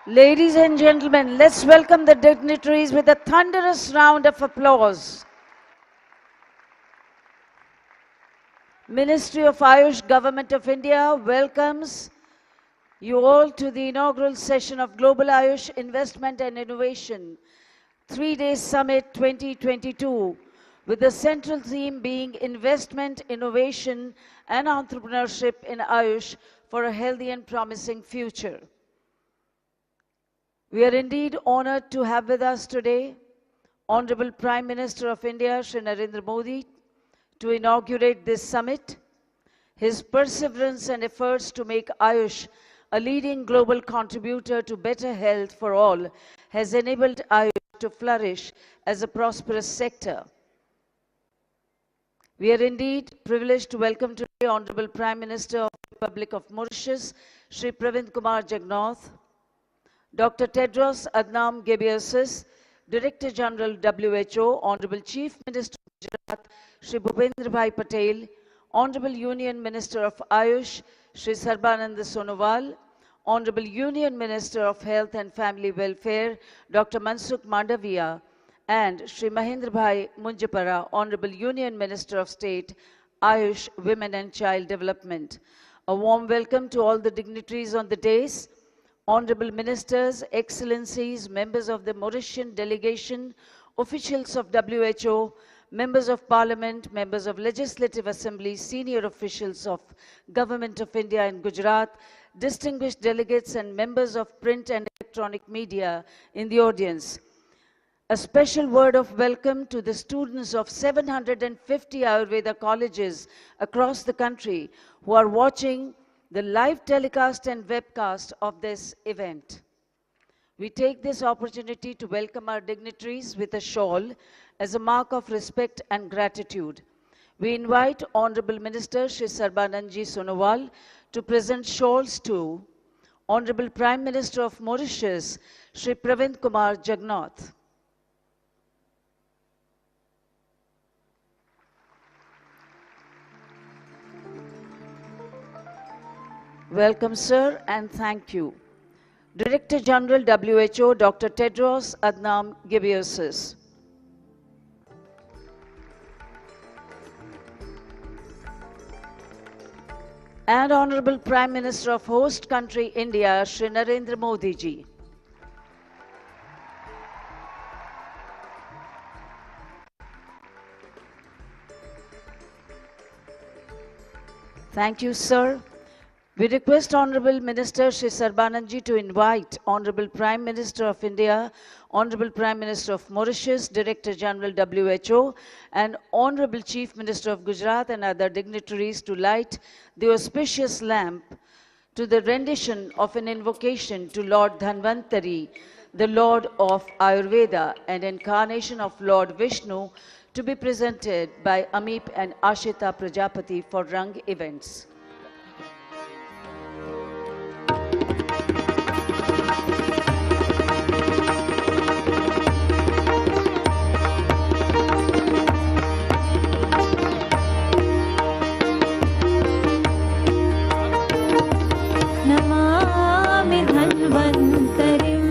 Ladies and gentlemen, let's welcome the dignitaries with a thunderous round of applause. Ministry of Ayush, Government of India welcomes you all to the inaugural session of Global Ayush Investment and Innovation 3-day Summit 2022, with the central theme being Investment, Innovation and Entrepreneurship in Ayush for a healthy and promising future. We are indeed honored to have with us today Honorable Prime Minister of India, Shri Narendra Modi, to inaugurate this summit. His perseverance and efforts to make Ayush a leading global contributor to better health for all has enabled Ayush to flourish as a prosperous sector. We are indeed privileged to welcome today Honorable Prime Minister of the Republic of Mauritius, Shri Pravinkumar Jagannath, Dr. Tedros Adhanom Ghebreyesus, Director General WHO, Honorable Chief Minister of Gujarat, Shri Bhupendra Patel, Honorable Union Minister of Ayush, Shri Sarbanand Sonowal, Honorable Union Minister of Health and Family Welfare, Dr. Mansukh Mandaviya, and Shri Mahendra Bhai Munjapara, Honorable Union Minister of State, Ayush, Women and Child Development. A warm welcome to all the dignitaries on the dais, Honorable Ministers, Excellencies, members of the Mauritian delegation, officials of WHO, members of Parliament, members of Legislative Assembly, senior officials of Government of India and Gujarat, distinguished delegates and members of print and electronic media in the audience. A special word of welcome to the students of 750 Ayurveda colleges across the country who are watching the live telecast and webcast of this event. We take this opportunity to welcome our dignitaries with a shawl as a mark of respect and gratitude. We invite Honorable Minister Shri Sarbanand Sonowal to present shawls to Honorable Prime Minister of Mauritius, Shri Pravinkumar Jagannath. Welcome, sir, and thank you. Director General WHO, Dr. Tedros Adhanom Ghebreyesus. And Honorable Prime Minister of host country India, Shri Narendra Modi ji. Thank you, sir. We request Honorable Minister Shri Sarbanand ji to invite Honorable Prime Minister of India, Honorable Prime Minister of Mauritius, Director General WHO, and Honorable Chief Minister of Gujarat and other dignitaries to light the auspicious lamp to the rendition of an invocation to Lord Dhanvantari, the Lord of Ayurveda, and incarnation of Lord Vishnu, to be presented by Amip and Ashita Prajapati for Rang events. Namami धन्वन्तरिं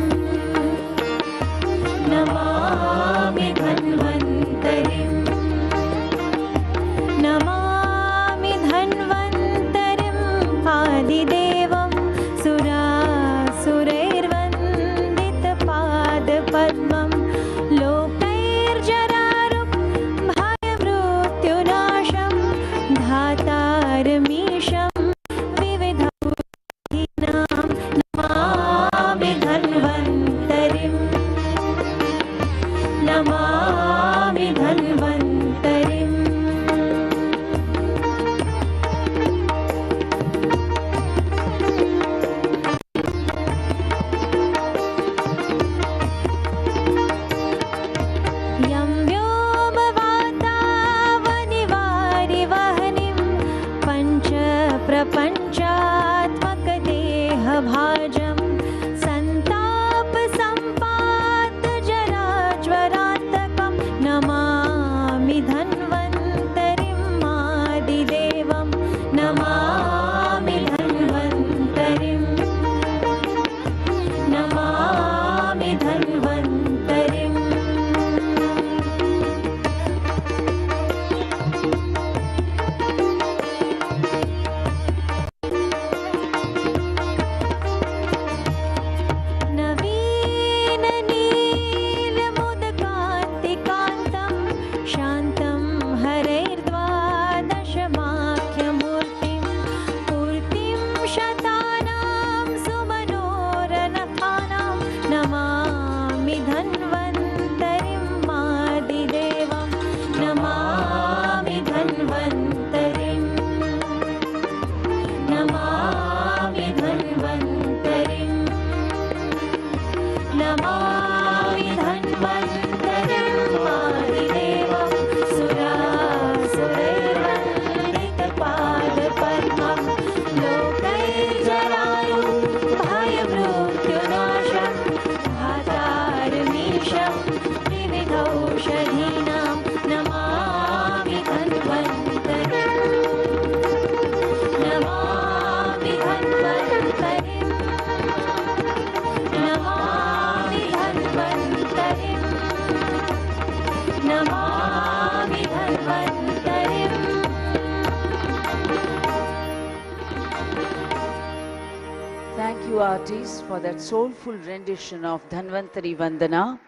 two artists for that soulful rendition of Dhanvantari Vandana.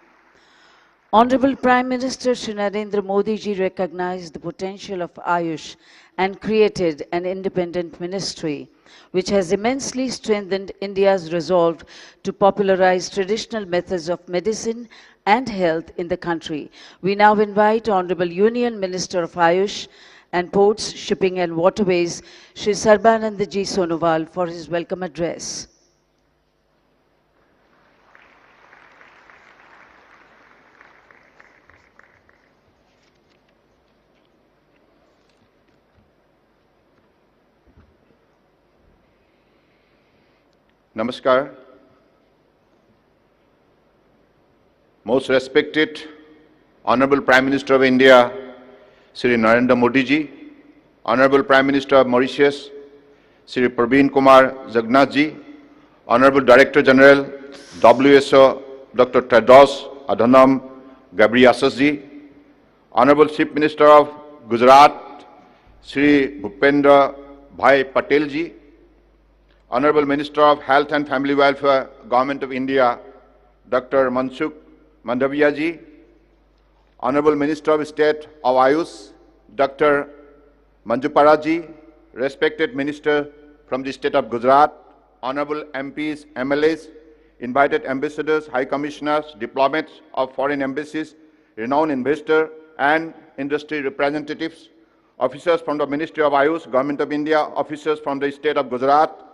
Honorable Prime Minister Shri Narendra Modi ji recognized the potential of Ayush and created an independent ministry, which has immensely strengthened India's resolve to popularize traditional methods of medicine and health in the country. We now invite Honorable Union Minister of Ayush and Ports, Shipping and Waterways, Shri Sarbanand Ji Sonowal, for his welcome address. Namaskar. Most respected Honorable Prime Minister of India, Shri Narendra Modi ji, Honorable Prime Minister of Mauritius, Shri Pravinkumar Jagannath ji, Honorable Director General, WHO, Dr. Tedros Adhanom Ghebreyesus ji, Honorable Chief Minister of Gujarat, Shri Bhupendra Bhai Patel ji, Honorable Minister of Health and Family Welfare, Government of India, Dr. Mansukh Mandaviya ji, Honorable Minister of State of Ayush, Dr. Manjupara ji, respected Minister from the State of Gujarat, Honorable MPs, MLAs, invited ambassadors, High Commissioners, diplomats of foreign embassies, renowned investor and industry representatives, officers from the Ministry of Ayush, Government of India, officers from the State of Gujarat,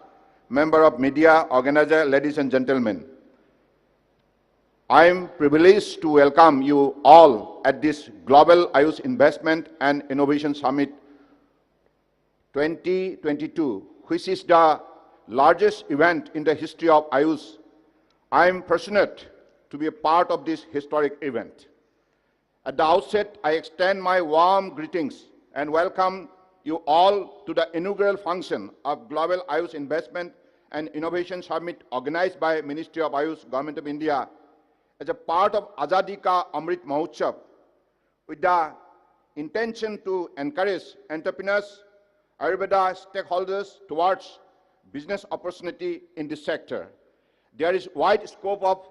member of media, organizer, ladies and gentlemen. I am privileged to welcome you all at this Global Ayush Investment and Innovation Summit 2022, which is the largest event in the history of Ayush. I am fortunate to be a part of this historic event. At the outset, I extend my warm greetings and welcome you all to the inaugural function of Global Ayush Investment and Innovation Summit organized by Ministry of Ayush, Government of India, as a part of Azadi Ka Amrit Mahotsav, with the intention to encourage entrepreneurs, Ayurveda stakeholders towards business opportunity in this sector. There is wide scope of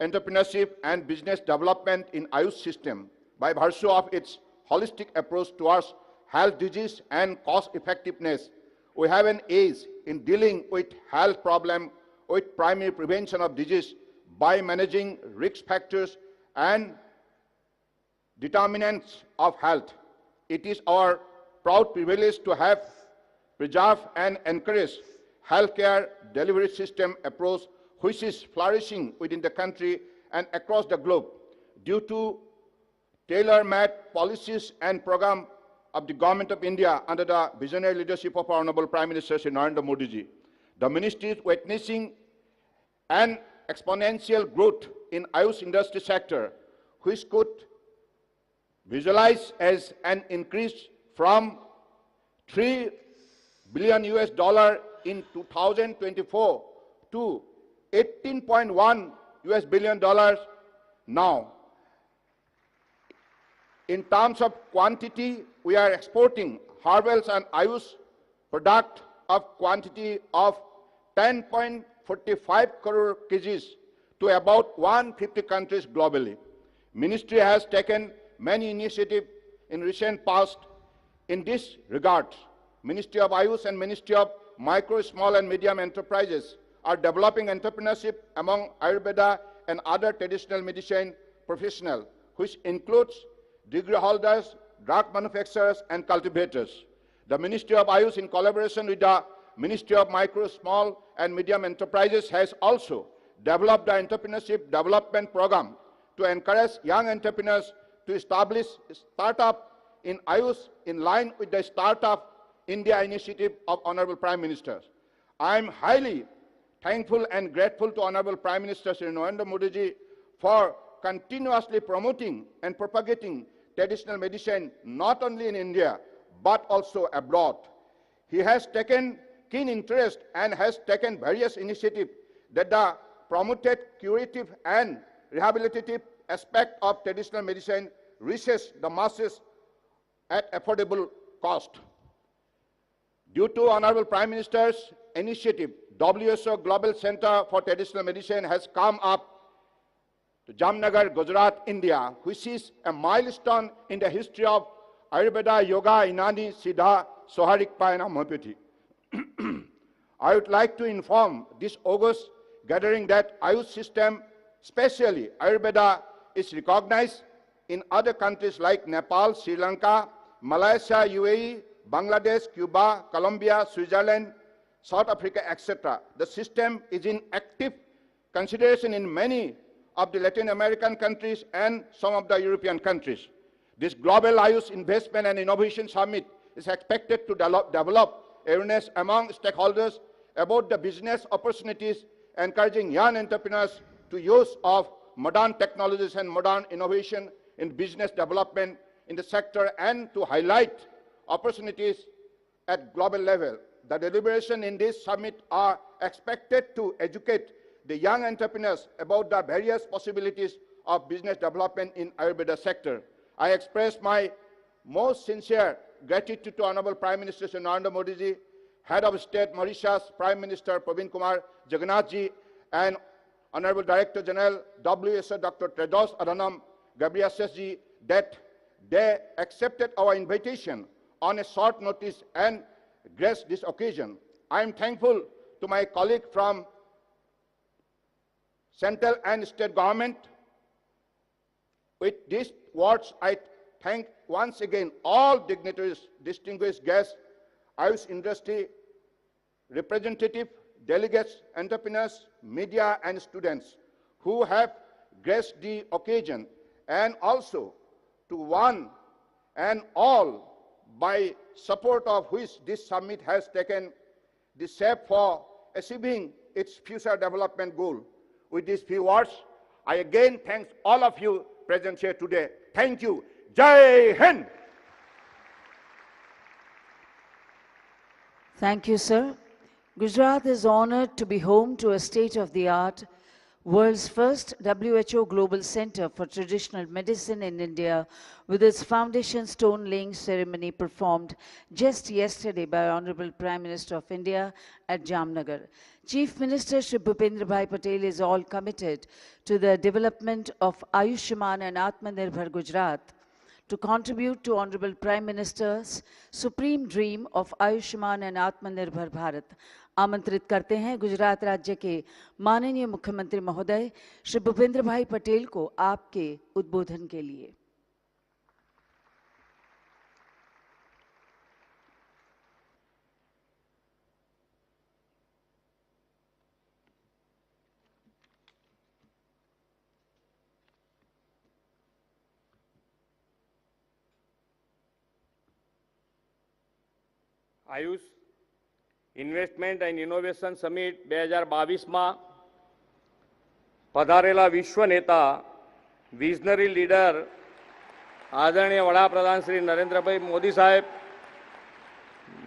entrepreneurship and business development in Ayush system by virtue of its holistic approach towards health, disease and cost effectiveness. We have an edge in dealing with health problem with primary prevention of disease by managing risk factors and determinants of health. It is our proud privilege to have preserved and encouraged healthcare delivery system approach which is flourishing within the country and across the globe due to tailor-made policies and program of the Government of India under the visionary leadership of our Honorable Prime Minister Shri Narendra Modi ji. The ministry is witnessing an exponential growth in Ayush industry sector, which could visualize as an increase from $3 billion in 2024 to $18.1 billion now. In terms of quantity, we are exporting herbals and Ayush product of quantity of 10.45 crore kgs to about 150 countries globally. Ministry has taken many initiatives in recent past in this regard. Ministry of Ayush and Ministry of Micro, Small and Medium Enterprises are developing entrepreneurship among Ayurveda and other traditional medicine professionals, which includes degree holders, drug manufacturers and cultivators. The Ministry of Ayush, in collaboration with the Ministry of Micro, Small and Medium Enterprises, has also developed the entrepreneurship development program to encourage young entrepreneurs to establish startup in Ayush in line with the Startup India initiative of Honorable Prime Minister. I am highly thankful and grateful to Honorable Prime Minister Shri Narendra Modi ji for continuously promoting and propagating traditional medicine not only in India but also abroad. He has taken keen interest and has taken various initiatives that the promoted curative and rehabilitative aspect of traditional medicine reaches the masses at affordable cost. Due to Honorable Prime Minister's initiative, WHO Global Center for Traditional Medicine has come up to Jamnagar, Gujarat, India, which is a milestone in the history of Ayurveda, Yoga, Inani, Siddha, Soharikpa and Homeopathy. I would like to inform this august gathering that Ayush system, especially Ayurveda, is recognized in other countries like Nepal, Sri Lanka, Malaysia, UAE, Bangladesh, Cuba, Colombia, Switzerland, South Africa, etc. The system is in active consideration in many of the Latin American countries and some of the European countries. This Global Ayush Investment and Innovation Summit is expected to develop awareness among stakeholders about the business opportunities, encouraging young entrepreneurs to use of modern technologies and modern innovation in business development in the sector and to highlight opportunities at global level. The deliberations in this summit are expected to educate the young entrepreneurs about the various possibilities of business development in Ayurveda sector. I express my most sincere gratitude to Honorable Prime Minister Shri Narendra Modi ji, Head of State Mauritius, Prime Minister Pravin Kumar Jagannath ji, and Honorable Director General WHO Dr. Tedros Adhanom Ghebreyesus ji, that they accepted our invitation on a short notice and graced this occasion. I am thankful to my colleague from central and state government. With these words, I thank once again all dignitaries, distinguished guests, Ayush industry representatives, delegates, entrepreneurs, media, and students who have graced the occasion, and also to one and all by support of which this summit has taken the step for achieving its future development goal. With these few words, I again thank all of you present here today. Thank you. Jai Hind. Thank you, sir. Gujarat is honored to be home to a state-of-the-art, world's first WHO Global Center for Traditional Medicine in India, with its foundation stone-laying ceremony performed just yesterday by Honorable Prime Minister of India at Jamnagar. Chief Minister Shri Bhupendra Bhai Patel is all committed to the development of Ayushman and Atmanirbhar Gujarat, to contribute to Honorable Prime Minister's supreme dream of Ayushman and Atmanirbhar Bharat. आमंत्रित करते हैं गुजरात राज्य के माननीय मुख्यमंत्री महोदय श्री भूपेंद्र भाई पटेल को आपके उद्बोधन के लिए। Ayush investment and innovation summit 2022 में पधारेला विश्व नेता विजनरी लीडर आदरणीय वडाप्रधान श्री नरेंद्र भाई मोदी साहेब,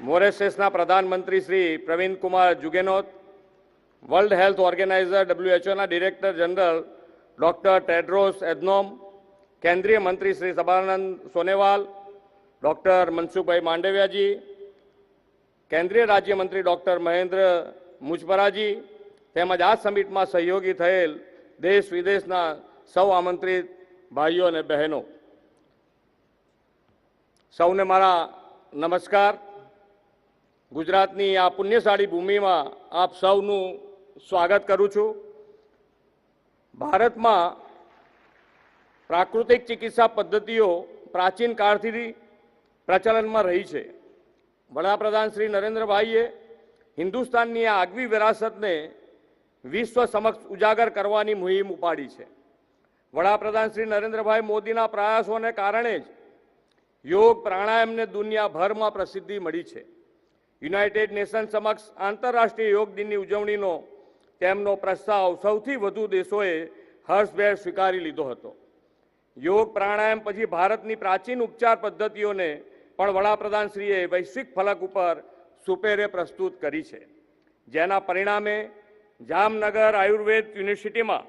मॉरिशसना प्रधानमंत्री Shri Pravind Kumar Jugnauth, world health organizer WHO ना director general doctor Tedros Adhanom, केंद्रीय मंत्री श्री सदानंद सोनेवाल, डॉक्टर मनसुख भाई मांडविया जी, केंद्रीय राज्य मंत्री डॉक्टर महेंद्र मुजपरा जी, तेमज आ समिट में सहयोगी थयेल देश विदेशना सौ आमंत्रित भाईओ ने बहनों, सौने मारा नमस्कार। गुजरातनी आ पुण्यशाળી भूमि में आप सौनु स्वागत करूँ छूं। भारत में प्राकृतिक चिकित्सा पद्धतिओ प्राचीन काळथी प्रचलन में रही है। वडाप्रधान श्री नरेंद्र भाईए हिंदुस्ताननी आ આગવી વિરાસતને વિશ્વ સમક્ષ ઉજાગર કરવાની મુહિમ ઉપાડી છે। વડાપ્રધાન શ્રી નરેન્દ્રભાઈ મોદીના પ્રયાસોને કારણે જ યોગ પ્રાણાયામને દુનિયાભરમાં પ્રસિદ્ધિ મળી છે। યુનાઇટેડ નેશન સમક્ષ આંતરરાષ્ટ્રીય યોગ દિનની ઉજવણીનો તેમનો પ્રસ્તાવ સૌથી વધુ દેશોએ હર્ષભેર સ્વીકારી લીધો હતો। યોગ પ્રાણાયામ પછી ભારતની પ્રાચીન ઉપચાર પદ્ધતિઓને પણ વડાપ્રધાનશ્રીએ વૈશ્વિક ફલક ઉપર સુપેરે પ્રસ્તુત કરી છે, જેના પરિણામે જામનગર આયુર્વેદ યુનિવર્સિટીમાં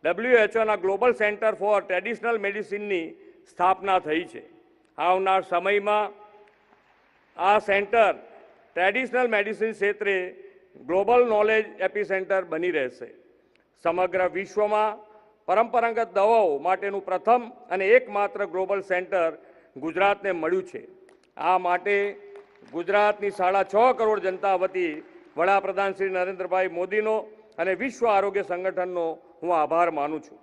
WHOના ગ્લોબલ સેન્ટર ફોર ટ્રેડિશનલ મેડિસિનની સ્થાપના થઈ છે। આવનાર સમયમાં આ સેન્ટર ટ્રેડિશનલ મેડિસિન ક્ષેત્રે ગ્લોબલ નોલેજ એપિસેન્ટર બની રહેશે. સમગ્ર વિશ્વમાં પરંપરાગત દવાઓ માટેનું પ્રથમ અને એકમાત્ર ગ્લોબલ સેન્ટર ગુજરાતને મળ્યું છે. આ માટે ગુજરાતની 6.5 કરોડ જનતા વતી વડાપ્રધાન શ્રી નરેન્દ્રભાઈ મોદીનો અને વિશ્વ આરોગ્ય સંગઠનનો હું આભાર માનું છું.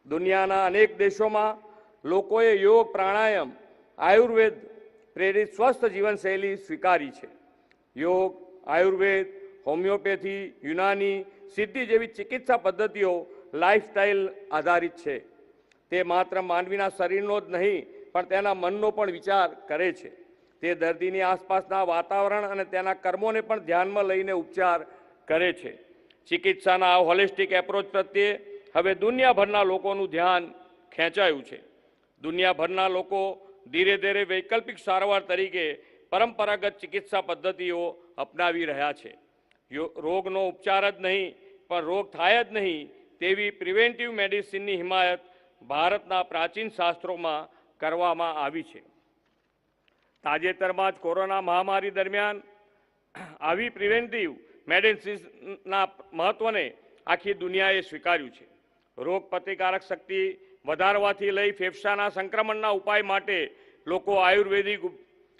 દુનિયાના અનેક દેશોમાં લોકોએ યોગ, પ્રાણાયામ, આયુર્વેદ પ્રેરિત સ્વસ્થ જીવનશૈલી સ્વીકારી છે. યોગ, આયુર્વેદ, હોમિયોપેથી, યુનાની, સિદ્ધિ જેવી ચિકિત્સા પદ્ધતિઓ લાઇફસ્ટાઇલ આધારિત છે. તે માત્ર માનવીના શરીરનો જ નહીં પણ તેના મનનો પણ વિચાર કરે છે. તે દર્દીની આસપાસના વાતાવરણ અને તેના કર્મોને પણ ધ્યાનમાં લઈને ઉપચાર કરે છે. ચિકિત્સાના આ હોલિસ્ટિક એપ્રોચ પ્રત્યે હવે દુનિયાભરના લોકોનું ધ્યાન ખેંચાયું છે. દુનિયાભરના લોકો ધીરે ધીરે વૈકલ્પિક સારવાર તરીકે પરંપરાગત ચિકિત્સા પદ્ધતિઓ અપનાવી રહ્યા છે. રોગનો ઉપચાર જ નહીં પણ રોગ થાય જ નહીં તેવી પ્રિવેન્ટિવ મેડિસિનની હિમાયત ભારતના પ્રાચીન શાસ્ત્રોમાં કરવામાં આવી છે. તાજેતરમાં જ કોરોના મહામારી દરમિયાન આવી પ્રિવેન્ટિવ મેડિસિન્સના મહત્વને આખી દુનિયાએ સ્વીકાર્યું છે. રોગ પ્રતિકારક શક્તિ વધારવાથી લઈ ફેફસાના સંક્રમણના ઉપાય માટે લોકો આયુર્વેદિક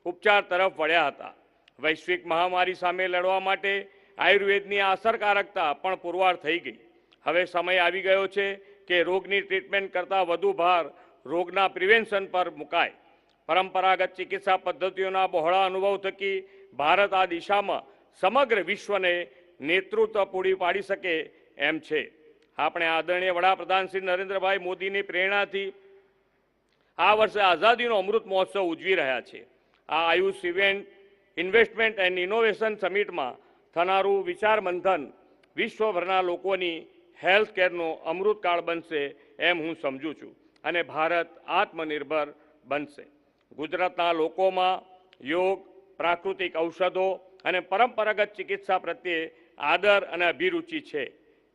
ઉપચાર તરફ વળ્યા હતા. વૈશ્વિક મહામારી સામે લડવા માટે આયુર્વેદની આ અસરકારકતા પણ પુરવાર થઈ ગઈ. હવે સમય આવી ગયો છે કે રોગની ટ્રીટમેન્ટ કરતાં વધુ ભાર રોગના પ્રિવેન્શન પર મુકાય. પરંપરાગત ચિકિત્સા પદ્ધતિઓના બહોળા અનુભવ થકી ભારત આ દિશામાં સમગ્ર વિશ્વને નેતૃત્વ પૂરી પાડી શકે એમ છે. આપણે આદરણીય વડાપ્રધાન શ્રી નરેન્દ્રભાઈ મોદીની પ્રેરણાથી આ વર્ષે આઝાદીનો અમૃત મહોત્સવ ઉજવી રહ્યા છે. આ Ayush event investment and innovation સમિટમાં થનારું વિચાર મંથન વિશ્વભરના લોકોની હેલ્થ કેરનો અમૃતકાળ બનશે એમ હું સમજું છું અને ભારત આત્મનિર્ભર બનશે. ગુજરાતના લોકોમાં યોગ, પ્રાકૃતિક ઔષધો અને પરંપરાગત ચિકિત્સા પ્રત્યે આદર અને અભિરુચિ છે.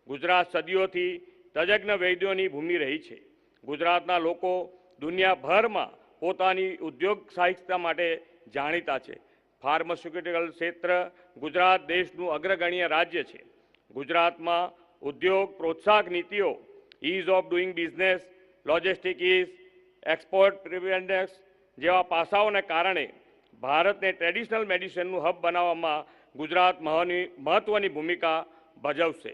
ગુજરાત સદીઓથી તજજ્ઞ વૈદ્યોની ભૂમિ રહી છે. ગુજરાતના લોકો દુનિયાભરમાં પોતાની ઉદ્યોગ સાહિત્ય માટે જાણીતા છે. ફાર્માસ્યુટિકલ ક્ષેત્ર ગુજરાત દેશનું અગ્રગણ્ય રાજ્ય છે. ગુજરાતમાં ઉદ્યોગ પ્રોત્સાહક નીતિઓ, ease of doing business, logistic ease, export પ્રિવેન્ડર્સ જેવા પાસાઓને કારણે ભારતને ટ્રેડિશનલ મેડિસિનનું હબ બનાવવામાં ગુજરાત મહત્વની ભૂમિકા ભજવશે.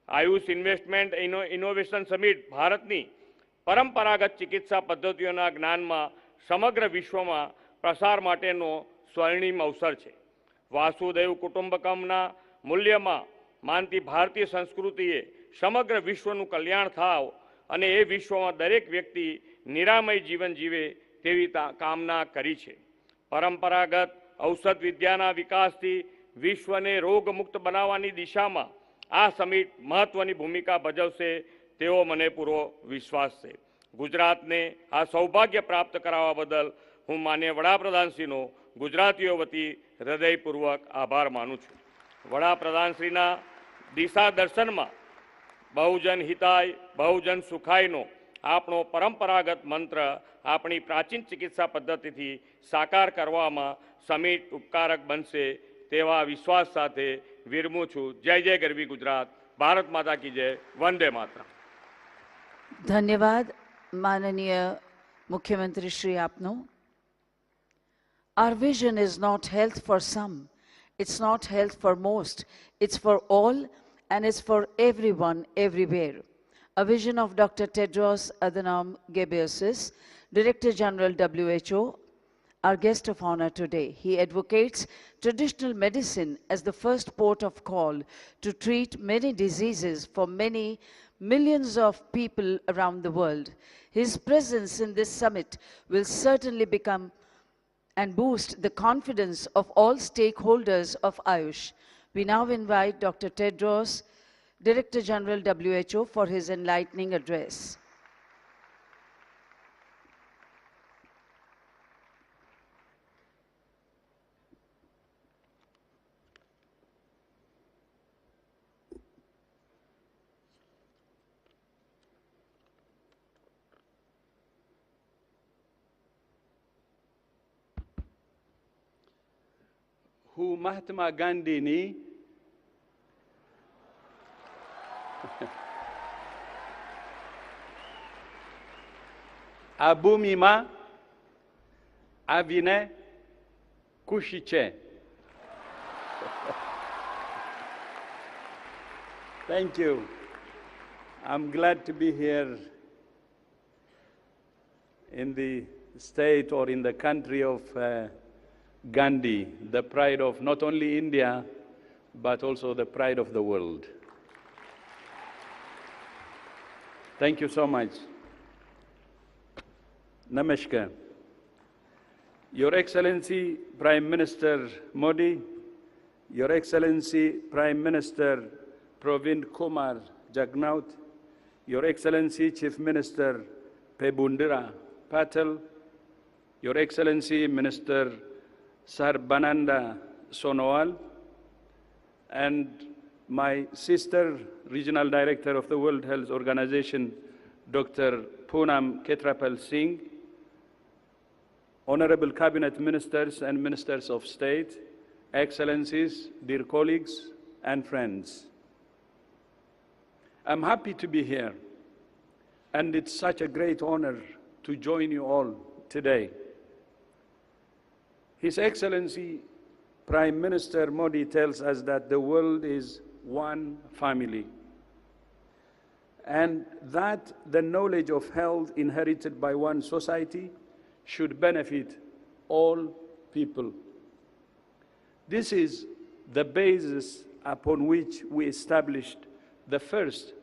આયુષ ઇન્વેસ્ટમેન્ટ ઇનોવેશન સમિટ ભારતની પરંપરાગત ચિકિત્સા પદ્ધતિઓના જ્ઞાનમાં સમગ્ર વિશ્વમાં પ્રસાર માટેનો સ્વર્ણિમ અવસર છે. વાસુદેવ કુટુંબકમના મૂલ્યમાં માનતી ભારતીય સંસ્કૃતિએ સમગ્ર વિશ્વનું કલ્યાણ થાવ અને એ વિશ્વમાં દરેક વ્યક્તિ નિરામય જીવન જીવે તેવી કામના કરી છે. પરંપરાગત ઔષધ વિદ્યાના વિકાસથી વિશ્વને રોગમુક્ત બનાવવાની દિશામાં આ સમિટ મહત્વની ભૂમિકા ભજવશે તેવો મને પૂરો વિશ્વાસ છે. ગુજરાતને આ સૌભાગ્ય પ્રાપ્ત કરાવવા બદલ હું માનનીય વડાપ્રધાનશ્રીનો ગુજરાતીઓ વતી હૃદયપૂર્વક આભાર માનું છું. વડાપ્રધાનશ્રીના દિશા દર્શનમાં બહુજન હિતાય બહુજન સુખાયનો આપણો પરંપરાગત મંત્ર આપણી પ્રાચીન ચિકિત્સા પદ્ધતિથી સાકાર કરવામાં સમિટ ઉપકારક બનશે તેવા વિશ્વાસ સાથે વિરમું છું. જય જય ગરવી ગુજરાત. ભારત માતા કી જય. વંદે માતરમ. ધન્યવાદ માનનીય મુખ્યમંત્રી શ્રી આપનો. Our vision is not health for some, it's not health for most, it's for all and it's for everyone, everywhere. A vision of Dr. Tedros Adhanom Ghebreyesus, Director General WHO, our guest of honor today. He advocates traditional medicine as the first port of call to treat many diseases for many millions of people around the world. His presence in this summit will certainly become and boost the confidence of all stakeholders of Ayush. We now invite Dr. Tedros, Director General WHO, for his enlightening address. હું મહાત્મા ગાંધીની Abumima Avine Kushiche. Thank you. I'm glad to be here in the state or in the country of Gandhi, the pride of not only India, but also the pride of the world. Thank you so much. Namaskar. Your Excellency Prime Minister Modi, Your Excellency Prime Minister Pravinkumar Jagnauth, Your Excellency Chief Minister Pebundira Patel, Your Excellency Minister Sarbananda Sonowal, and my sister, Regional Director of the World Health Organization, Dr. Poonam Ketrapal Singh, Honorable Cabinet Ministers and Ministers of State, Excellencies, dear colleagues and friends. I'm happy to be here, and it's such a great honor to join you all today. His Excellency Prime Minister Modi tells us that the world is one family, and that the knowledge of health inherited by one society should benefit all people. This is the basis upon which we established the first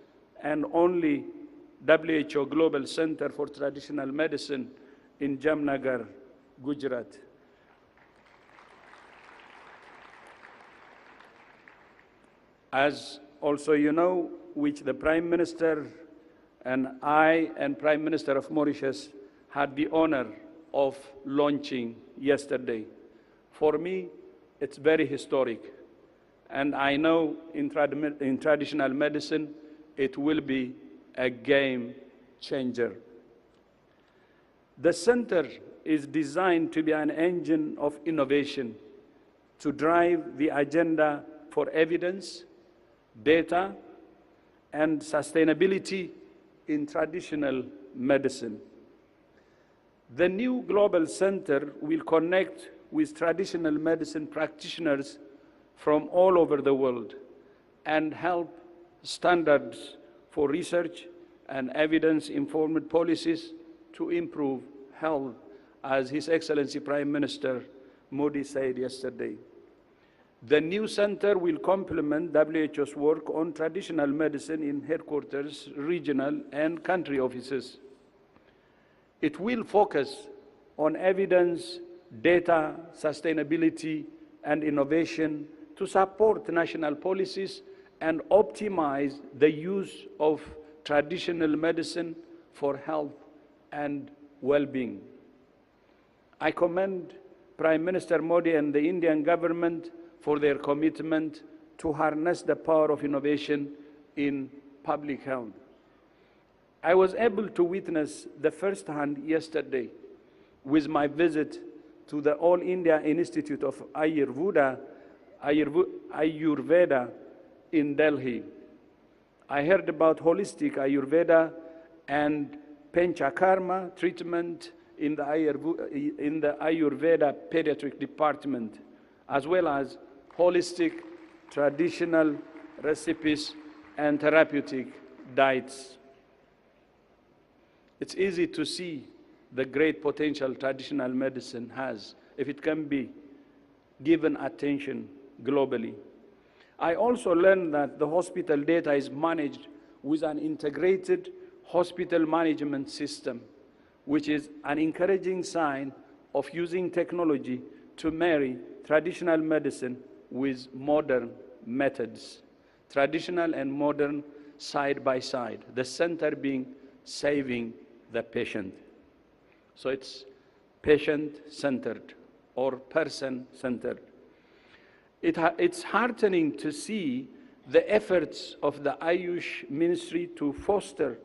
and only WHO Global Center for Traditional Medicine in Jamnagar, Gujarat. As also you know, which the Prime Minister and I and Prime Minister of Mauritius had the honor of launching yesterday. For me, it's very historic. And I know in traditional medicine, it will be a game changer. The center is designed to be an engine of innovation to drive the agenda for evidence, data, and sustainability in traditional medicine. The new global center will connect with traditional medicine practitioners from all over the world and help standards for research and evidence-informed policies to improve health, as His Excellency Prime Minister Modi said yesterday. The new center will complement WHO's work on traditional medicine in headquarters, regional, and country offices. It will focus on evidence, data, sustainability, and innovation to support national policies and optimize the use of traditional medicine for health and well-being. I commend Prime Minister Modi and the Indian government for their commitment to harness the power of innovation in public health. I was able to witness the first-hand yesterday with my visit to the All India Institute of Ayurveda in Delhi. I heard about holistic Ayurveda and Panchakarma treatment in the Ayurveda pediatric department, as well as holistic traditional recipes and therapeutic diets. It's easy to see the great potential traditional medicine has if it can be given attention globally. I also learned that the hospital data is managed with an integrated hospital management system, which is an encouraging sign of using technology to marry traditional medicine with modern methods, traditional and modern side by side, the center being saving the patient. So it's patient-centered or person-centered. It's heartening to see the efforts of the Ayush ministry to foster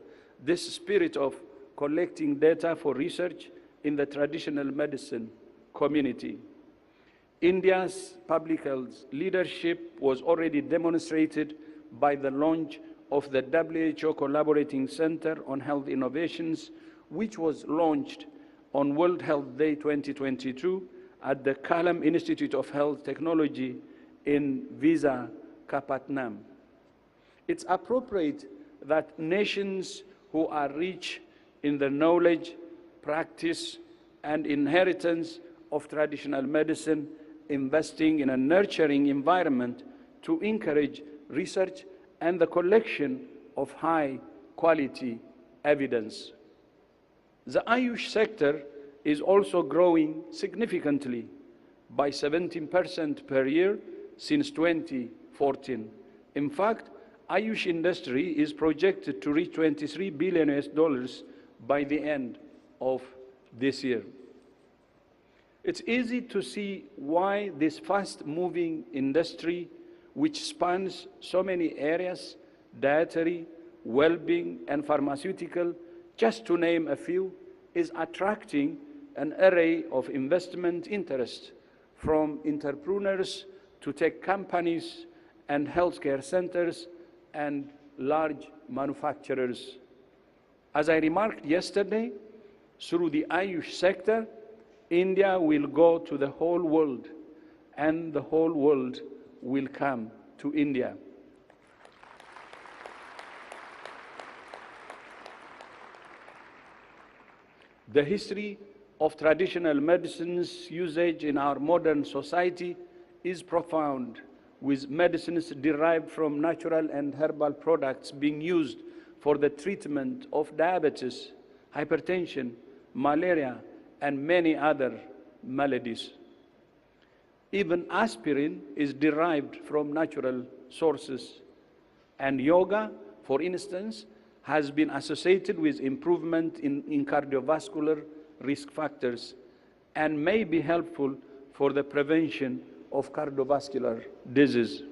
this spirit of collecting data for research in the traditional medicine community. India's public health leadership was already demonstrated by the launch of the WHO Collaborating Center on Health Innovations, which was launched on World Health Day 2022 at the Kalam Institute of Health Technology in Visakhapatnam. It's appropriate that nations who are rich in the knowledge, practice, and inheritance of traditional medicine investing in a nurturing environment to encourage research and the collection of high-quality evidence. The Ayush sector is also growing significantly by 17% per year since 2014. In fact, Ayush industry is projected to reach $23 billion by the end of this year. It's easy to see why this fast-moving industry, which spans so many areas, dietary, well-being, and pharmaceutical, just to name a few, is attracting an array of investment interests from entrepreneurs to tech companies and healthcare centers and large manufacturers. As I remarked yesterday, through the Ayush sector, India will go to the whole world, and the whole world will come to India. The history of traditional medicines usage in our modern society is profound, with medicines derived from natural and herbal products being used for the treatment of diabetes, hypertension, malaria, and many other maladies. Even aspirin is derived from natural sources. And yoga, for instance, has been associated with improvement in cardiovascular risk factors and may be helpful for the prevention of cardiovascular disease.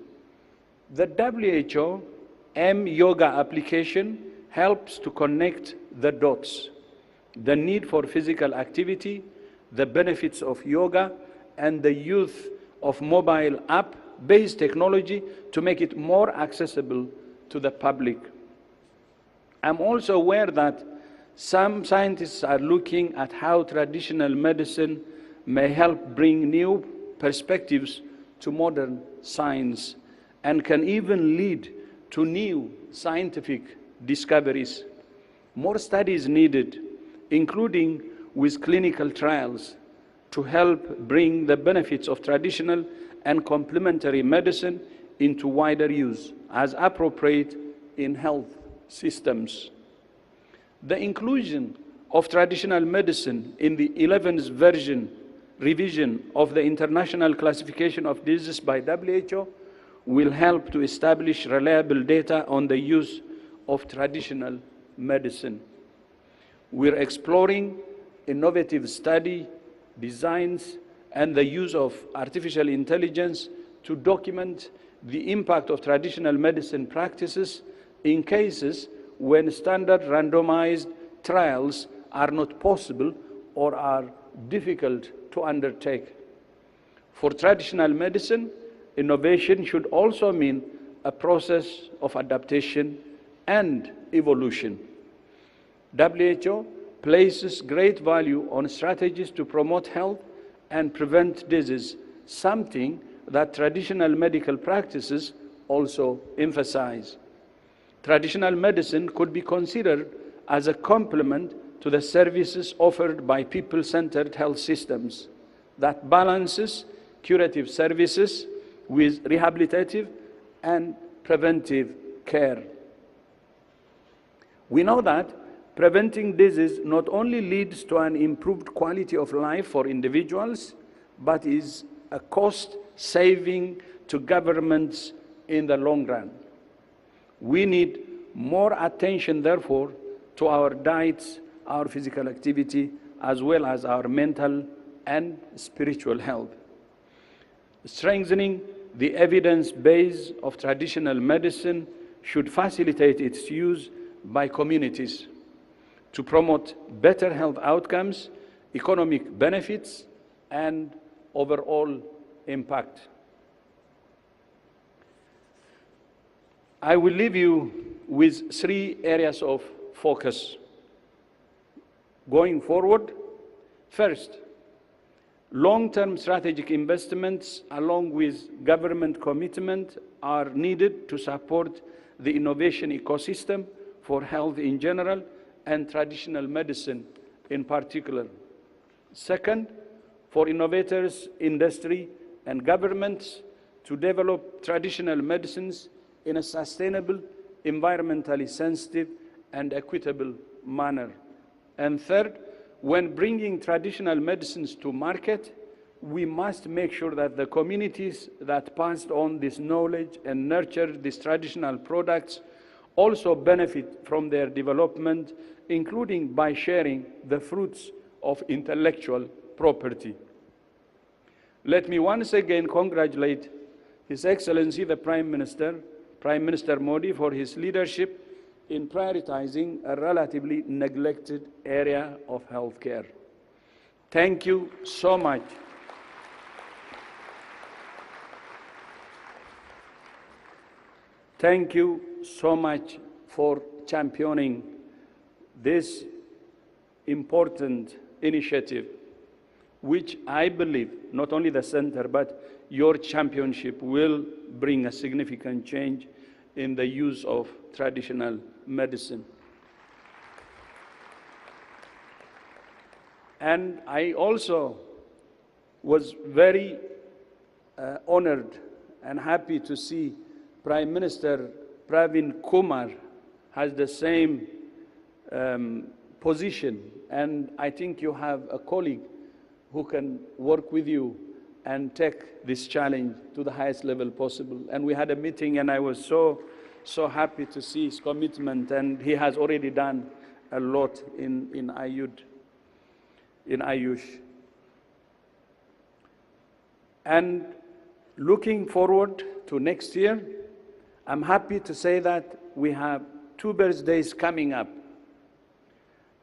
The WHO M-Yoga application helps to connect the dots: the need for physical activity, the benefits of yoga, and the use of mobile app-based technology to make it more accessible to the public. I'm also aware that some scientists are looking at how traditional medicine may help bring new perspectives to modern science and can even lead to new scientific discoveries. More studies needed, including with clinical trials, to help bring the benefits of traditional and complementary medicine into wider use as appropriate in health systems. The inclusion of traditional medicine in the 11th revision of the International Classification of Diseases by WHO will help to establish reliable data on the use of traditional medicine. We're exploring innovative study designs and the use of artificial intelligence to document the impact of traditional medicine practices in cases when standard randomized trials are not possible or are difficult to undertake. For traditional medicine, innovation should also mean a process of adaptation and evolution. WHO places great value on strategies to promote health and prevent disease, something that traditional medical practices also emphasize. Traditional medicine could be considered as a complement to the services offered by people-centered health systems that balances curative services with rehabilitative and preventive care. We know that preventing disease not only leads to an improved quality of life for individuals, but is a cost saving to governments in the long run. We need more attention, therefore, to our diets, our physical activity, as well as our mental and spiritual health. Strengthening the evidence base of traditional medicine should facilitate its use by communities to promote better health outcomes, economic benefits, and overall impact. I will leave you with 3 areas of focus. Going forward, first, long-term strategic investments along with government commitment are needed to support the innovation ecosystem for health in general and traditional medicine in particular. Second, for innovators, industry, and governments to develop traditional medicines in a sustainable, environmentally sensitive, and equitable manner. And third, when bringing traditional medicines to market, we must make sure that the communities that passed on this knowledge and nurtured these traditional products also benefit from their development, including by sharing the fruits of intellectual property. Let me once again congratulate His Excellency the Prime Minister Modi, for his leadership in prioritizing a relatively neglected area of healthcare. Thank you so much. Thank you so much for championing this important initiative, which I believe not only the center, but your championship will bring a significant change in the use of traditional medicine. And I also was very honored and happy to see Prime Minister Pravin Kumar has the same position, and I think you have a colleague who can work with you and take this challenge to the highest level possible. And we had a meeting, and I was so happy to see his commitment, and he has already done a lot in Ayush. And looking forward to next year, I'm happy to say that we have 2 birthdays coming up.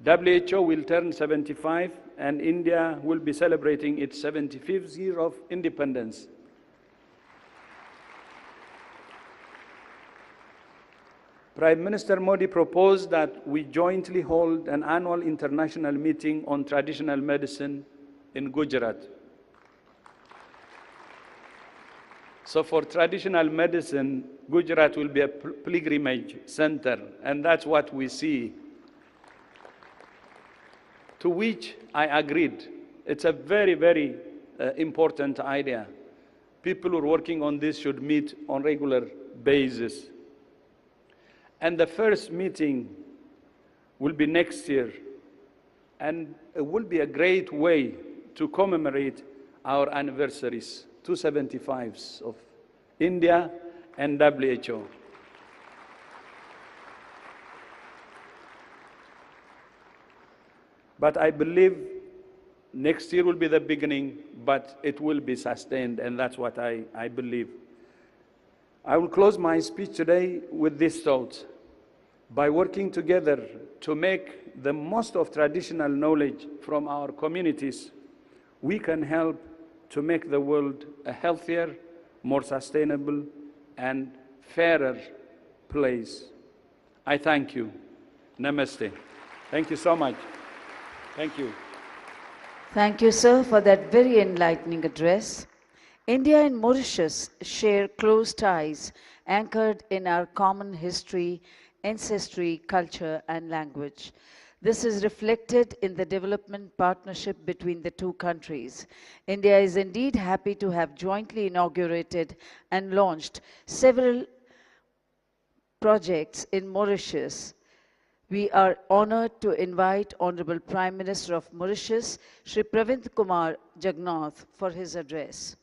WHO will turn 75, and India will be celebrating its 75th year of independence. Prime Minister Modi proposed that we jointly hold an annual international meeting on traditional medicine in Gujarat. So for traditional medicine, Gujarat will be a pilgrimage center, and that's what we see. To which I agreed. It's a very, very important idea. People who are working on this should meet on a regular basis. And the first meeting will be next year, and it will be a great way to commemorate our anniversaries, 275s of India and WHO. But I believe next year will be the beginning, but it will be sustained, and that's what I believe. I will close my speech today with this thought. By working together to make the most of traditional knowledge from our communities, we can help to make the world a healthier, more sustainable, and fairer place. I thank you. Namaste. Thank you so much. Thank you. Thank you, sir, for that very enlightening address. India and Mauritius share close ties anchored in our common history, ancestry, culture, and language. This is reflected in the development partnership between the two countries. India is indeed happy to have jointly inaugurated and launched several projects in Mauritius. We are honored to invite Honorable Prime Minister of Mauritius, Shri Pravind Kumar Jagannath, for his address.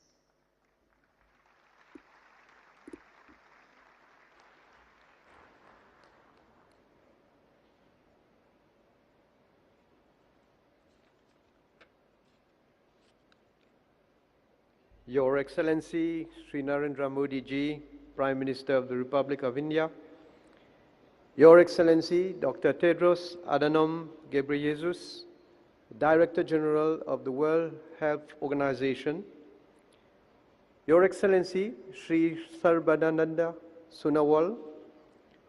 Your Excellency Sri Narendra Modi Ji, Prime Minister of the Republic of India, Your Excellency Dr. Tedros Adhanom Ghebreyesus, Director General of the World Health Organization, Your Excellency Sri Sarbadananda Sonowal,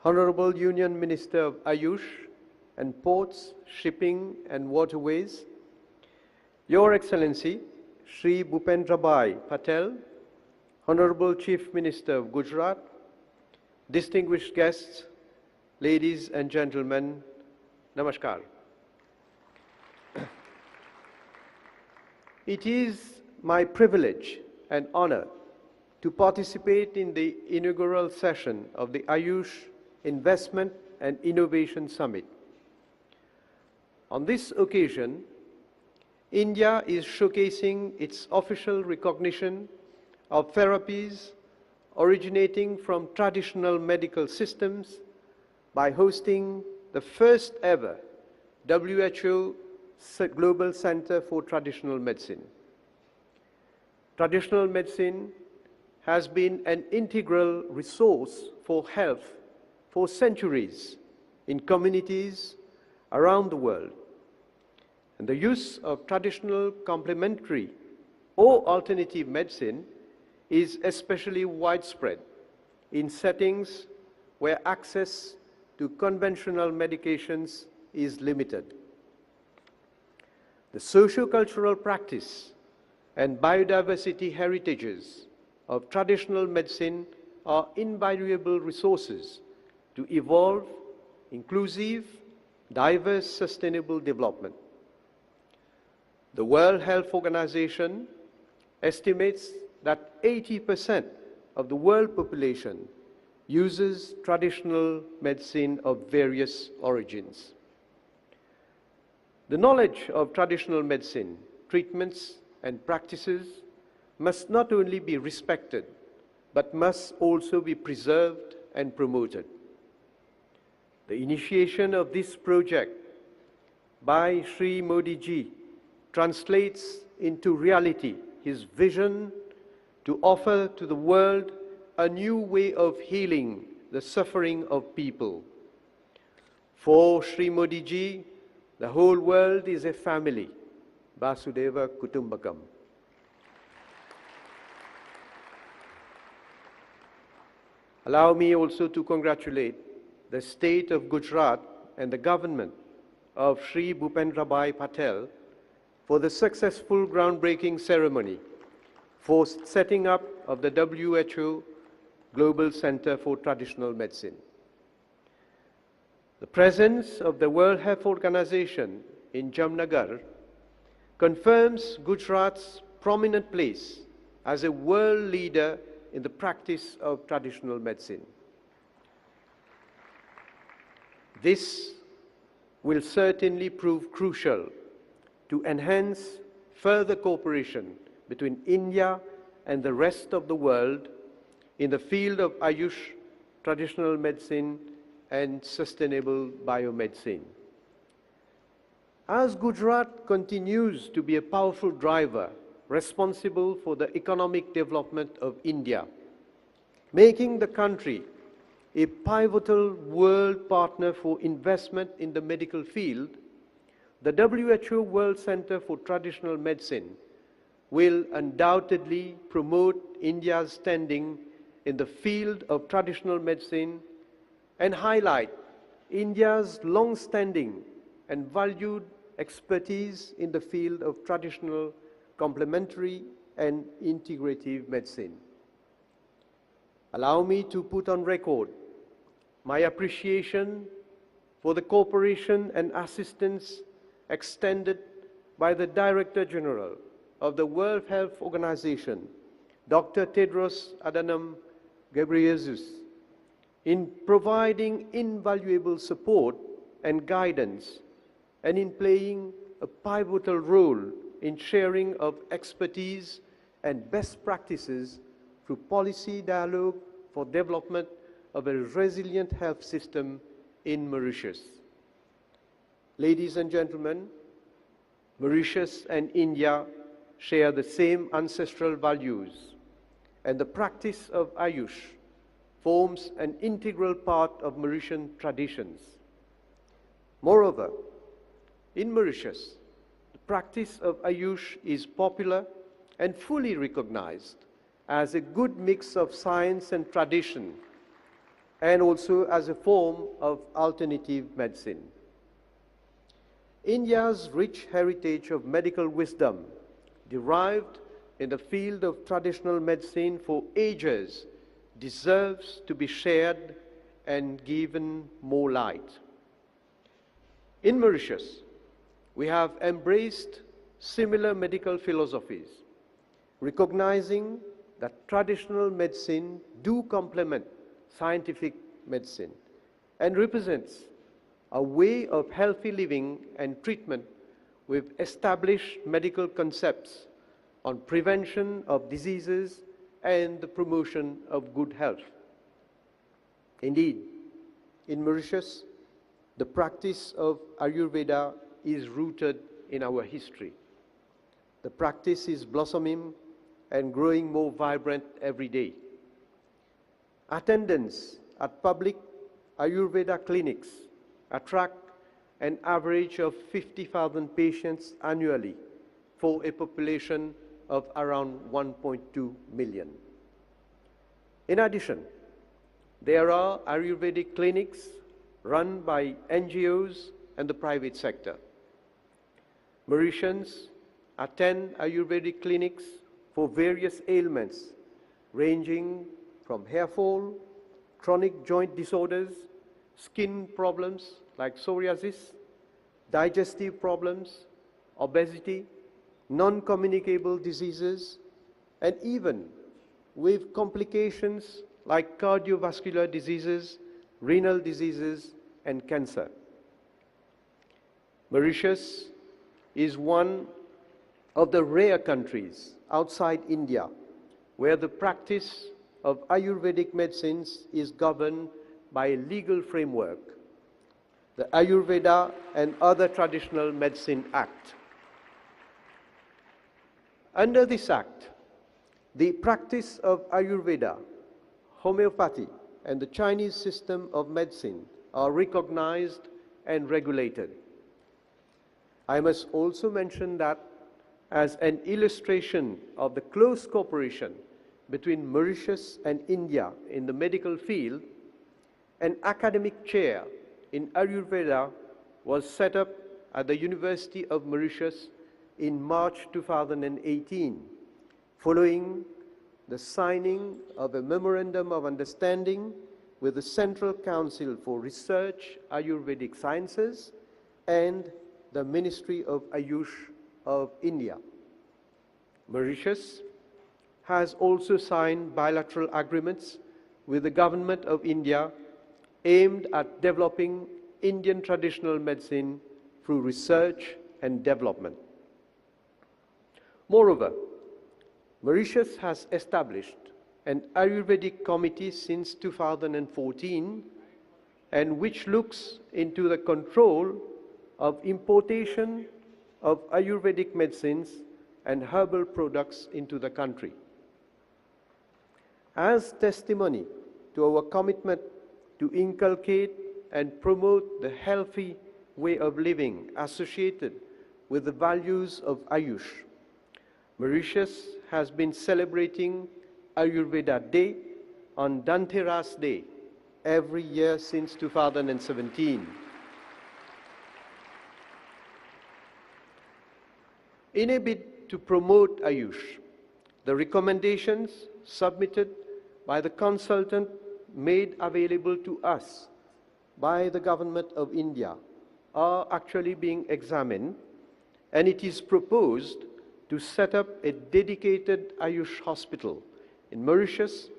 Honorable Union Minister of Ayush and Ports, Shipping and Waterways, Your Excellency, Shri Bhupendrabhai Patel, Honorable Chief Minister of Gujarat, distinguished guests, ladies and gentlemen, Namaskar. It is my privilege and honor to participate in the inaugural session of the Ayush Investment and Innovation Summit. On this occasion, India is showcasing its official recognition of therapies originating from traditional medical systems by hosting the first ever WHO Global Center for Traditional Medicine. Traditional medicine has been an integral resource for health for centuries in communities around the world. And the use of traditional complementary or alternative medicine is especially widespread in settings where access to conventional medications is limited. The socio-cultural practice and biodiversity heritages of traditional medicine are invaluable resources to evolve inclusive, diverse, sustainable development. The World Health Organization estimates that 80% of the world population uses traditional medicine of various origins. The knowledge of traditional medicine, treatments, and practices must not only be respected, but must also be preserved and promoted. The initiation of this project by Shri Modi ji translates into reality his vision to offer to the world a new way of healing the suffering of people. For Shri Modi ji, the whole world is a family, Vasudeva Kutumbakam. Allow me also to congratulate the state of Gujarat and the government of Shri Bhupendrabhai Patel for the successful groundbreaking ceremony for setting up of the WHO Global Center for Traditional Medicine. The presence of the World Health Organization in Jamnagar confirms Gujarat's prominent place as a world leader in the practice of traditional medicine. This will certainly prove crucial to enhance further cooperation between India and the rest of the world in the field of Ayush, traditional medicine, and sustainable biomedicine. As Gujarat continues to be a powerful driver responsible for the economic development of India, making the country a pivotal world partner for investment in the medical field, the WHO World Center for Traditional Medicine will undoubtedly promote India's standing in the field of traditional medicine and highlight India's long-standing and valued expertise in the field of traditional, complementary, and integrative medicine. Allow me to put on record my appreciation for the cooperation and assistance extended by the Director General of the World Health Organization, Dr. Tedros Adhanom Ghebreyesus, in providing invaluable support and guidance, and in playing a pivotal role in sharing of expertise and best practices through policy dialogue for development of a resilient health system in Mauritius. Ladies and gentlemen, Mauritius and India share the same ancestral values, and the practice of Ayush forms an integral part of Mauritian traditions. Moreover, in Mauritius, the practice of Ayush is popular and fully recognized as a good mix of science and tradition, and also as a form of alternative medicine. India's rich heritage of medical wisdom, derived in the field of traditional medicine for ages, deserves to be shared and given more light. In Mauritius, we have embraced similar medical philosophies, recognizing that traditional medicine do complement scientific medicine and represents a way of healthy living and treatment with established medical concepts on prevention of diseases and the promotion of good health. Indeed, in Mauritius, the practice of Ayurveda is rooted in our history. The practice is blossoming and growing more vibrant every day. Attendance at public Ayurveda clinics attract an average of 50,000 patients annually for a population of around 1.2 million. In addition, there are Ayurvedic clinics run by NGOs and the private sector. Mauritians attend Ayurvedic clinics for various ailments ranging from hair fall, chronic joint disorders, skin problems like psoriasis, digestive problems, obesity, non-communicable diseases, and even with complications like cardiovascular diseases, renal diseases, and cancer. Mauritius is one of the rare countries outside India where the practice of Ayurvedic medicines is governed by a legal framework, the Ayurveda and Other Traditional Medicine Act. Under this act, the practice of Ayurveda, homeopathy, and the Chinese system of medicine are recognized and regulated. I must also mention that as an illustration of the close cooperation between Mauritius and India in the medical field, an academic chair in Ayurveda was set up at the University of Mauritius in March 2018, following the signing of a Memorandum of Understanding with the Central Council for Research, Ayurvedic Sciences, and the Ministry of Ayush of India. Mauritius has also signed bilateral agreements with the Government of India aimed at developing Indian traditional medicine through research and development. Moreover, Mauritius has established an Ayurvedic committee since 2014, and which looks into the control of importation of Ayurvedic medicines and herbal products into the country. As testimony to our commitment to inculcate and promote the healthy way of living associated with the values of Ayush, Mauritius has been celebrating Ayurveda Day on Dhanteras Day every year since 2017. In a bid to promote Ayush, the recommendations submitted by the consultant made available to us by the Government of India are actually being examined, and it is proposed to set up a dedicated Ayush hospital in Mauritius,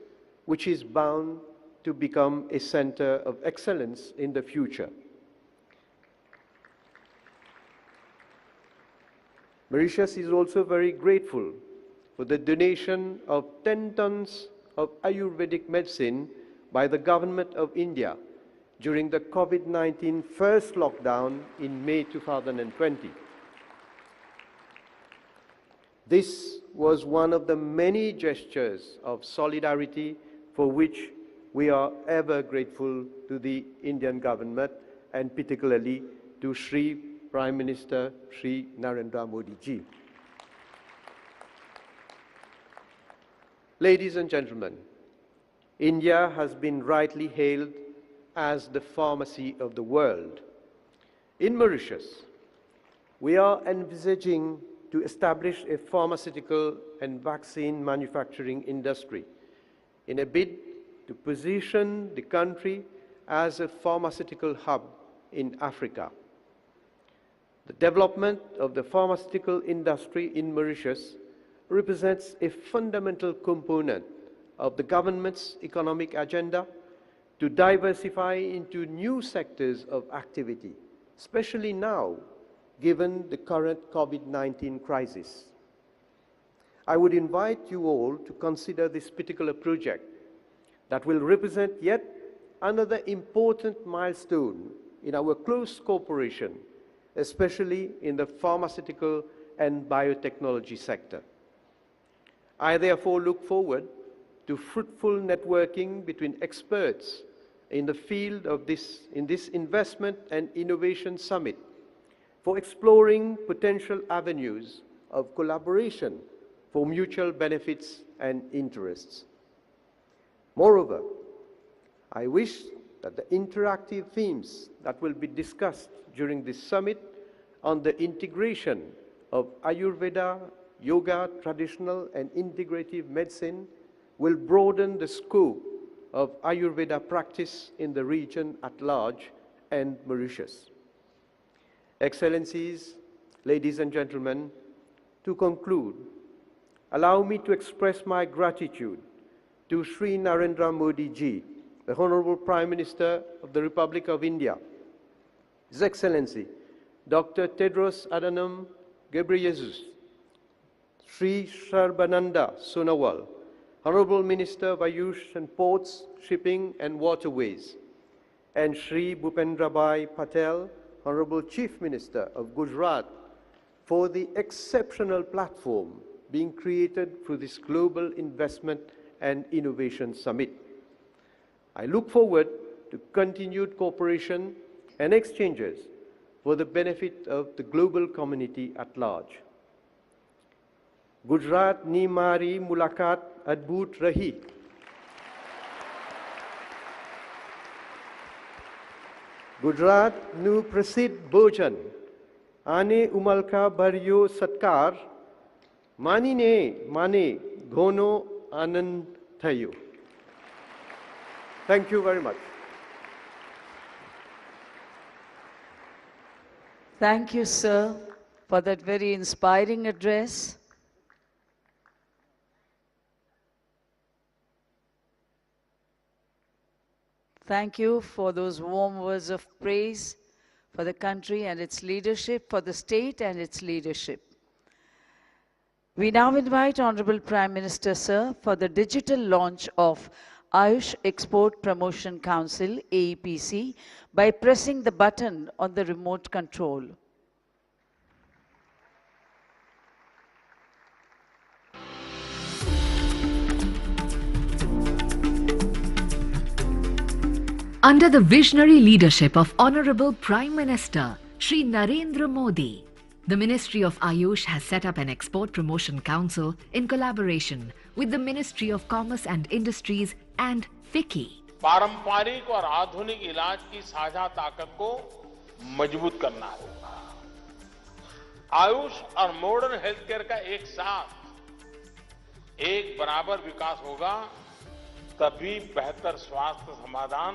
which is bound to become a center of excellence in the future. Mauritius is also very grateful for the donation of 10 tons of Ayurvedic medicine by the Government of India during the COVID-19 first lockdown in May 2020. This was one of the many gestures of solidarity for which we are ever grateful to the Indian government, and particularly to Shri Prime Minister Shri Narendra Modi ji. Ladies and gentlemen, India has been rightly hailed as the pharmacy of the world. In Mauritius, we are envisaging to establish a pharmaceutical and vaccine manufacturing industry in a bid to position the country as a pharmaceutical hub in Africa. The development of the pharmaceutical industry in Mauritius represents a fundamental component of the government's economic agenda to diversify into new sectors of activity, especially now, given the current COVID-19 crisis. I would invite you all to consider this particular project that will represent yet another important milestone in our close cooperation, especially in the pharmaceutical and biotechnology sector. I therefore look forward to fruitful networking between experts in the field of this investment and innovation summit for exploring potential avenues of collaboration for mutual benefits and interests. Moreover, I wish that the interactive themes that will be discussed during this summit on the integration of Ayurveda, yoga, traditional and integrative medicine will broaden the scope of Ayurveda practice in the region at large and Mauritius. Excellencies, ladies and gentlemen, to conclude, allow me to express my gratitude to Sri Narendra Modi ji, the Honorable Prime Minister of the Republic of India, His Excellency, Dr. Tedros Adhanom Ghebreyesus, Sri Sarbananda Sonowal, Honorable Minister of Ayush and Ports, Shipping and Waterways, and Sri Bhupendrabhai Patel, Honorable Chief Minister of Gujarat, for the exceptional platform being created through this Global Investment and Innovation Summit. I look forward to continued cooperation and exchanges for the benefit of the global community at large. Gujarat ni mari mulakat adbhut rahi. Gujarat nu prasidh bhojan ane umalka bharyo satkar manine mane ghono anand thayo. Thank you very much. Thank you, sir, for that very inspiring address. Thank you for those warm words of praise for the country and its leadership, for the state and its leadership. We now invite Honorable Prime Minister, sir, for the digital launch of Ayush Export Promotion Council, AEPC, by pressing the button on the remote control. Under the visionary leadership of Honorable Prime Minister Shri Narendra Modi, the Ministry of Ayush has set up an Export Promotion Council in collaboration with the Ministry of Commerce and Industries and FICCI. पारंपरिक और आधुनिक इलाज की साझा ताकत को मजबूत करना होगा। आयुष और मॉडर्न हेल्थ केयर का एक साथ एक बराबर विकास होगा, तभी बेहतर स्वास्थ्य समाधान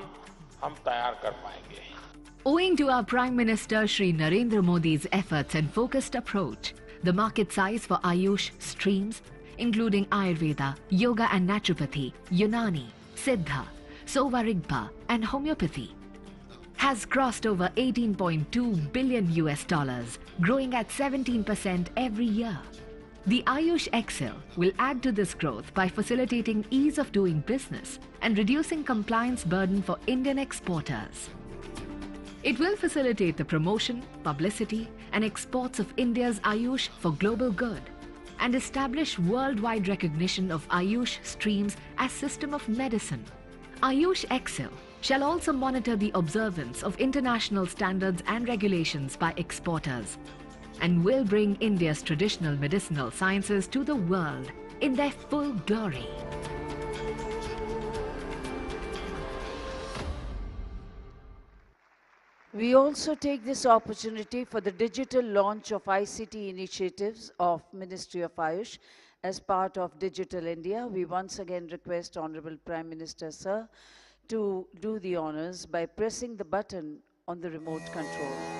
हम तैयार कर पाएंगे। Owing to our Prime Minister Shri Narendra Modi's efforts and focused approach, the market size for Ayush streams, including Ayurveda, Yoga and Naturopathy, Unani, Siddha, Sovarigpa and Homeopathy, has crossed over $18.2 billion, growing at 17% every year. The Ayush Excel will add to this growth by facilitating ease of doing business and reducing compliance burden for Indian exporters. It will facilitate the promotion, publicity and exports of India's Ayush for global good and establish worldwide recognition of Ayush streams as system of medicine. Ayush Excel shall also monitor the observance of international standards and regulations by exporters and will bring India's traditional medicinal sciences to the world in their full glory. We also take this opportunity for the digital launch of ICT initiatives of Ministry of Ayush as part of Digital India. We once again request Honorable Prime Minister, sir, to do the honors by pressing the button on the remote control.